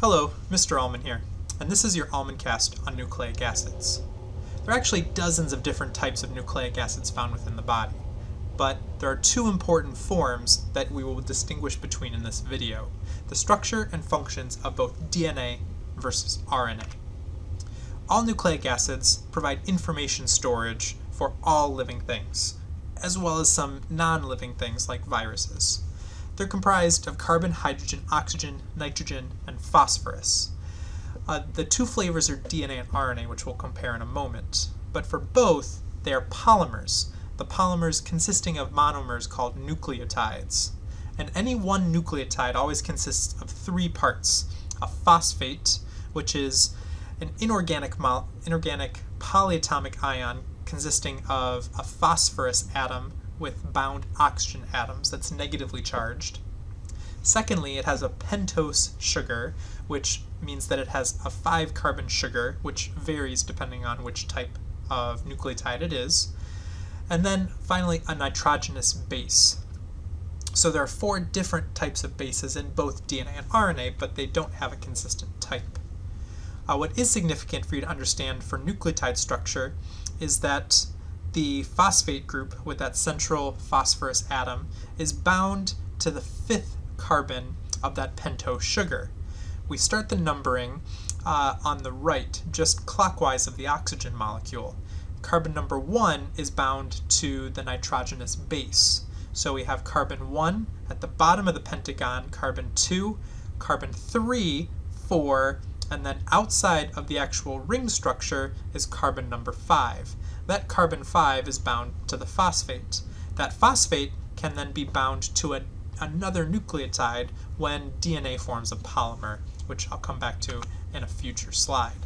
Hello, Mr. Allman here, and this is your Allman Cast on nucleic acids. There are actually dozens of different types of nucleic acids found within the body, but there are two important forms that we will distinguish between in this video: the structure and functions of both DNA versus RNA. All nucleic acids provide information storage for all living things, as well as some non-living things like viruses. They're comprised of carbon, hydrogen, oxygen, nitrogen, and phosphorus. The two flavors are DNA and RNA, which we'll compare in a moment. But for both, they are polymers, the polymers consisting of monomers called nucleotides. And any one nucleotide always consists of three parts: a phosphate, which is an inorganic polyatomic ion consisting of a phosphorus atom with bound oxygen atoms that's negatively charged. Secondly, it has a pentose sugar, which means that it has a 5-carbon sugar, which varies depending on which type of nucleotide it is. And then finally, a nitrogenous base. So there are 4 different types of bases in both DNA and RNA, but they don't have a consistent type. What is significant for you to understand for nucleotide structure is that the phosphate group with that central phosphorus atom is bound to the 5th carbon of that pentose sugar. We start the numbering on the right, just clockwise of the oxygen molecule. Carbon number 1 is bound to the nitrogenous base. So we have carbon 1 at the bottom of the pentagon, carbon 2, carbon 3, 4, and then outside of the actual ring structure is carbon number 5. That carbon 5 is bound to the phosphate. That phosphate can then be bound to another nucleotide when DNA forms a polymer, which I'll come back to in a future slide.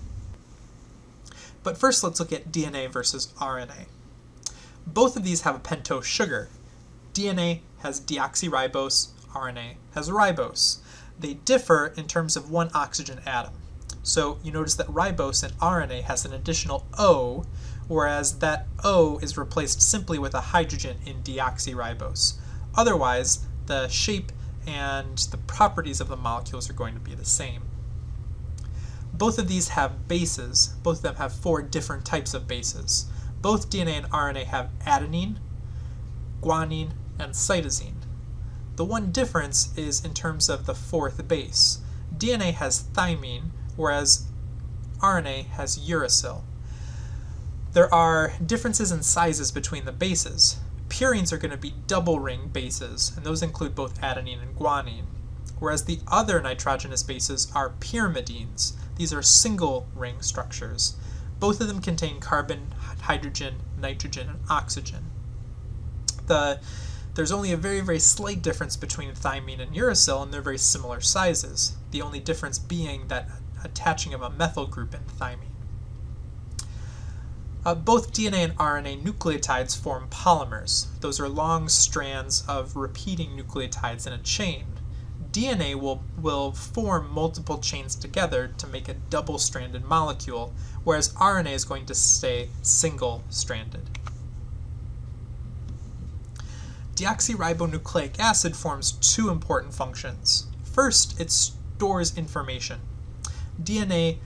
But first, let's look at DNA versus RNA. Both of these have a pentose sugar. DNA has deoxyribose, RNA has ribose. They differ in terms of one oxygen atom. So you notice that ribose in RNA has an additional O, whereas that O is replaced simply with a hydrogen in deoxyribose. Otherwise, the shape and the properties of the molecules are going to be the same. Both of these have bases. Both of them have 4 different types of bases. Both DNA and RNA have adenine, guanine, and cytosine. The one difference is in terms of the 4th base. DNA has thymine, whereas RNA has uracil. There are differences in sizes between the bases. Purines are going to be double ring bases, and those include both adenine and guanine, whereas the other nitrogenous bases are pyrimidines. These are single ring structures. Both of them contain carbon, hydrogen, nitrogen, and oxygen. There's only a very, very slight difference between thymine and uracil, and they're very similar sizes. The only difference being that attaching of a methyl group in thymine. Both DNA and RNA nucleotides form polymers. Those are long strands of repeating nucleotides in a chain. DNA will form multiple chains together to make a double-stranded molecule, whereas RNA is going to stay single-stranded. Deoxyribonucleic acid forms 2 important functions. First, it stores information. DNA,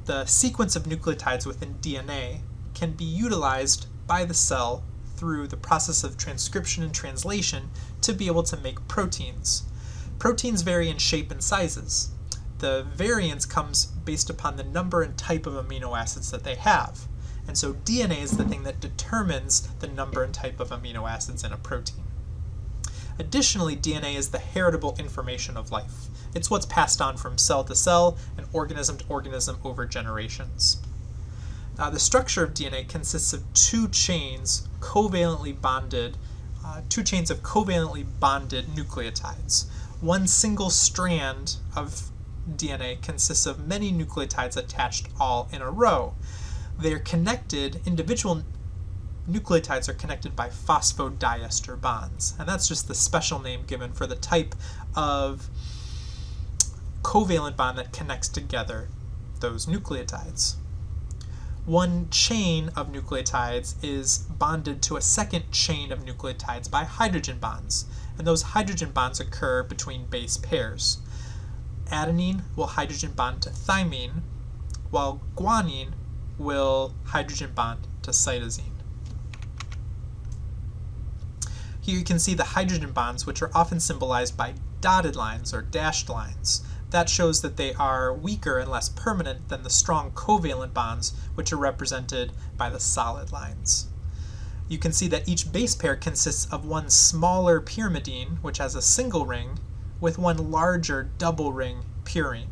the sequence of nucleotides within DNA, can be utilized by the cell through the process of transcription and translation to be able to make proteins. Proteins vary in shape and sizes. The variance comes based upon the number and type of amino acids that they have. And so DNA is the thing that determines the number and type of amino acids in a protein. Additionally, DNA is the heritable information of life. It's what's passed on from cell to cell and organism to organism over generations. The structure of DNA consists of 2 chains of covalently bonded nucleotides. One single strand of DNA consists of many nucleotides attached all in a row. They're connected, individual nucleotides are connected by phosphodiester bonds, and that's just the special name given for the type of covalent bond that connects together those nucleotides. One chain of nucleotides is bonded to a second chain of nucleotides by hydrogen bonds, and those hydrogen bonds occur between base pairs. adenine will hydrogen bond to thymine, while guanine will hydrogen bond to cytosine. Here you can see the hydrogen bonds, which are often symbolized by dotted lines or dashed lines. That shows that they are weaker and less permanent than the strong covalent bonds, which are represented by the solid lines. You can see that each base pair consists of one smaller pyrimidine, which has a single ring, with one larger double ring purine.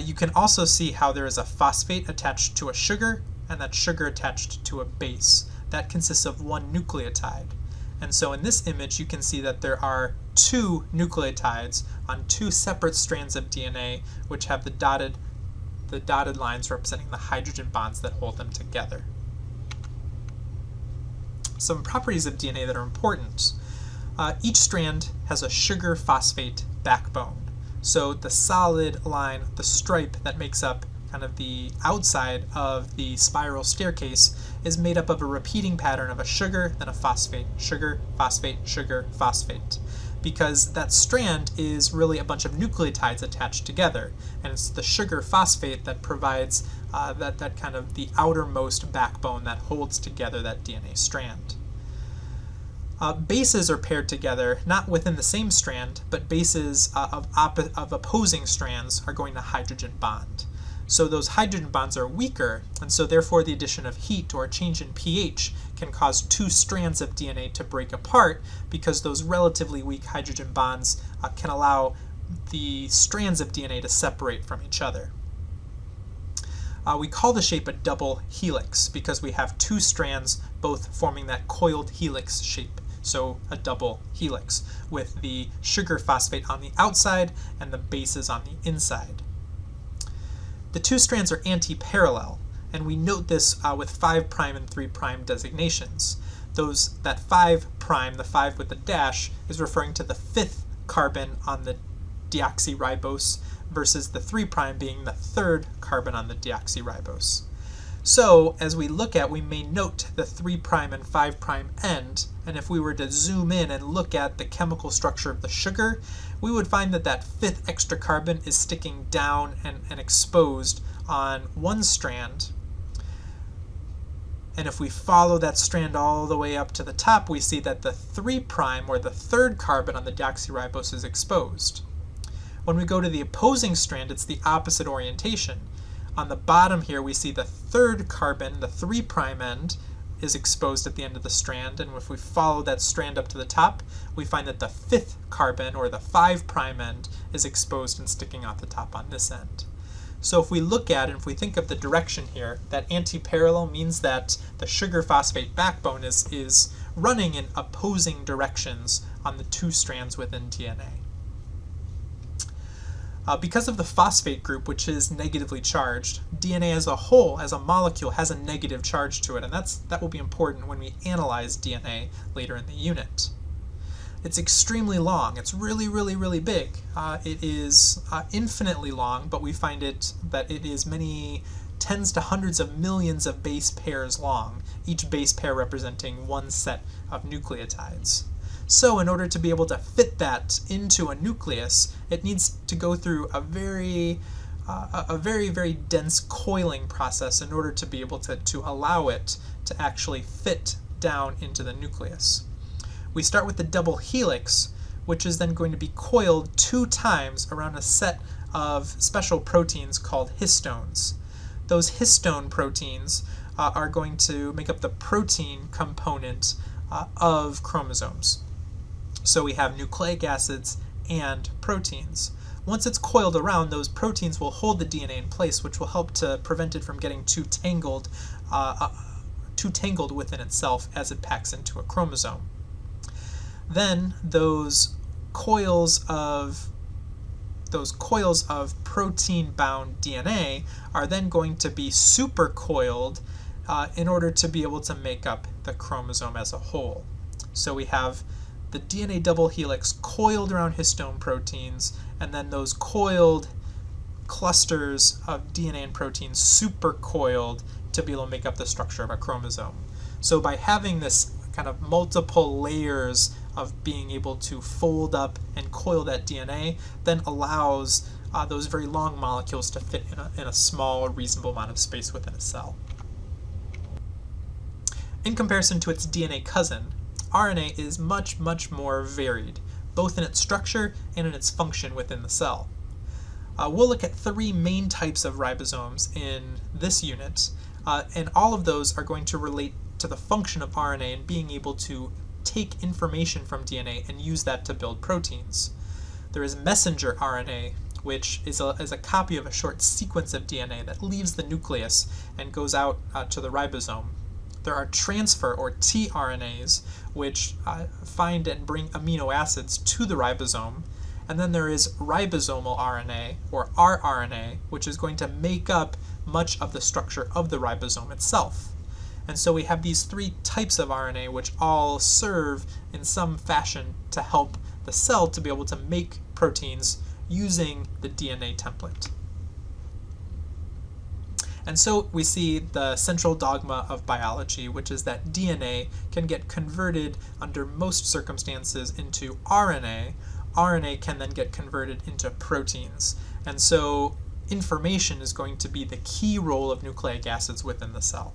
You can also see how there is a phosphate attached to a sugar, and that sugar attached to a base. That consists of one nucleotide. And so in this image, you can see that there are two nucleotides on two separate strands of DNA, which have the dotted lines representing the hydrogen bonds that hold them together. Some properties of DNA that are important. Each strand has a sugar phosphate backbone. So the solid line, the stripe that makes up kind of the outside of the spiral staircase, is made up of a repeating pattern of a sugar, then a phosphate, sugar, phosphate, sugar, phosphate. Because that strand is really a bunch of nucleotides attached together, and it's the sugar phosphate that provides that kind of the outermost backbone that holds together that DNA strand. Bases are paired together, not within the same strand, but bases of opposing strands are going to hydrogen bond. So those hydrogen bonds are weaker, and so therefore the addition of heat or a change in pH can cause two strands of DNA to break apart, because those relatively weak hydrogen bonds can allow the strands of DNA to separate from each other. We call the shape a double helix because we have two strands both forming that coiled helix shape. So a double helix with the sugar phosphate on the outside and the bases on the inside. The two strands are anti-parallel, and we note this with 5' and 3' designations. That 5', the 5 with the dash, is referring to the 5th carbon on the deoxyribose versus the 3' being the 3rd carbon on the deoxyribose. So as we look at, we may note the 3' and 5' end, and if we were to zoom in and look at the chemical structure of the sugar, we would find that that 5th extra carbon is sticking down and exposed on one strand. And if we follow that strand all the way up to the top, we see that the 3' or the 3rd carbon on the deoxyribose is exposed. When we go to the opposing strand, it's the opposite orientation. On the bottom here, we see the 3rd carbon, the 3' end, is exposed at the end of the strand, and if we follow that strand up to the top, we find that the 5th carbon, or the 5' end, is exposed and sticking off the top on this end. So if we look at it, if we think of the direction here, that anti-parallel means that the sugar phosphate backbone is running in opposing directions on the two strands within DNA. Because of the phosphate group, which is negatively charged, DNA as a whole, as a molecule, has a negative charge to it, and that will be important when we analyze DNA later in the unit. It's extremely long. It's really, really, really big. It is infinitely long, but we find that it is many tens to hundreds of millions of base pairs long, each base pair representing one set of nucleotides. So in order to be able to fit that into a nucleus, it needs to go through a very, very dense coiling process in order to be able to allow it to actually fit down into the nucleus. We start with the double helix, which is then going to be coiled 2 times around a set of special proteins called histones. Those histone proteins are going to make up the protein component of chromosomes. So we have nucleic acids and proteins. Once it's coiled around, those proteins will hold the DNA in place, which will help to prevent it from getting too tangled within itself as it packs into a chromosome. Then those coils of protein-bound DNA are then going to be supercoiled in order to be able to make up the chromosome as a whole. So we have the DNA double helix coiled around histone proteins, and then those coiled clusters of DNA and proteins supercoiled to be able to make up the structure of a chromosome. So by having this kind of multiple layers of being able to fold up and coil that DNA then allows those very long molecules to fit in a small, reasonable amount of space within a cell. In comparison to its DNA cousin, RNA is much, much more varied, both in its structure and in its function within the cell. We'll look at three main types of ribosomes in this unit, and all of those are going to relate to the function of RNA and being able to take information from DNA and use that to build proteins. There is messenger RNA, which is a copy of a short sequence of DNA that leaves the nucleus and goes out to the ribosome. There are transfer or tRNAs, which find and bring amino acids to the ribosome. And then there is ribosomal RNA, or rRNA, which is going to make up much of the structure of the ribosome itself. And so we have these three types of RNA which all serve in some fashion to help the cell to be able to make proteins using the DNA template. And so we see the central dogma of biology, which is that DNA can get converted under most circumstances into RNA. RNA can then get converted into proteins. And so information is going to be the key role of nucleic acids within the cell.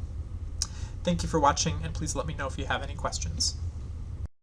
Thank you for watching, and please let me know if you have any questions.